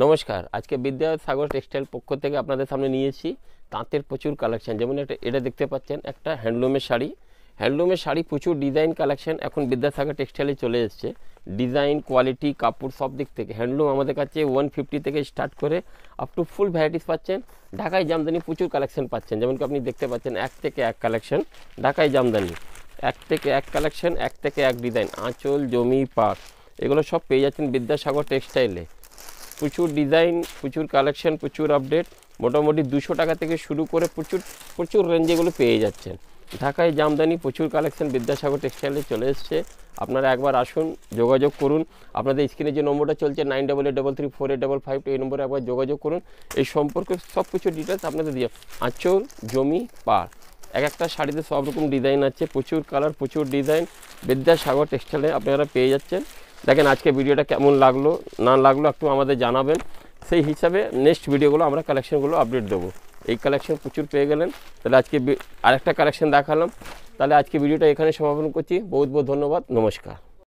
নমস্কার। আজকে বিদ্যাসাগর টেক্সটাইল পক্ষ থেকে আপনাদের সামনে নিয়েছি তাঁতের প্রচুর কালেকশন। যেমন এটা দেখতে পাচ্ছেন একটা হ্যান্ডলুমের শাড়ি। হ্যান্ডলুমের শাড়ি প্রচুর ডিজাইন কালেকশন এখন বিদ্যাসাগর টেক্সটাইলে চলে এসছে। ডিজাইন, কোয়ালিটি, কাপড় সব দিক থেকে হ্যান্ডলুম আমাদের কাছে 150 থেকে স্টার্ট করে আপ টু ফুল ভ্যারাইটিস পাচ্ছেন। ঢাকায় জামদানি প্রচুর কালেকশন পাচ্ছেন। যেমন কি আপনি দেখতে পাচ্ছেন এক থেকে এক কালেকশন ঢাকায় জামদানি, এক থেকে এক কালেকশন, এক থেকে এক ডিজাইন, আঁচল, জমি, পাড়, এগুলো সব পেয়ে যাচ্ছেন বিদ্যাসাগর টেক্সটাইলে। প্রচুর ডিজাইন, প্রচুর কালেকশন, প্রচুর আপডেট। মোটামুটি 200 টাকা থেকে শুরু করে প্রচুর রেঞ্জেগুলো পেয়ে যাচ্ছেন। ঢাকায় জামদানি প্রচুর কালেকশন বিদ্যাসাগর টেক্সটাইলে চলে এসছে। আপনারা একবার আসুন, যোগাযোগ করুন। আপনাদের স্ক্রিনে যে নম্বরটা চলছে 9883348552, এই নম্বরে একবার যোগাযোগ করুন। এই সম্পর্কে সব কিছু ডিটেলস আপনাদের দিয়ে, আঁচল, জমি, পাড়, এক একটা শাড়িতে সব রকম ডিজাইন আছে, প্রচুর কালার, প্রচুর ডিজাইন বিদ্যাসাগর টেক্সটাইলে আপনারা পেয়ে যাচ্ছেন। দেখেন আজকে ভিডিওটা কেমন লাগলো না লাগলো একটু আমাদের জানাবেন। সেই হিসাবে নেক্সট ভিডিওগুলো আমরা কালেকশনগুলো আপডেট দেবো। এই কালেকশন প্রচুর পেয়ে গেলেন। তাহলে আজকে আরেকটা কালেকশন দেখালাম। তাহলে আজকে ভিডিওটা এখানে সমাপন করছি। বহুত বহুত ধন্যবাদ। নমস্কার।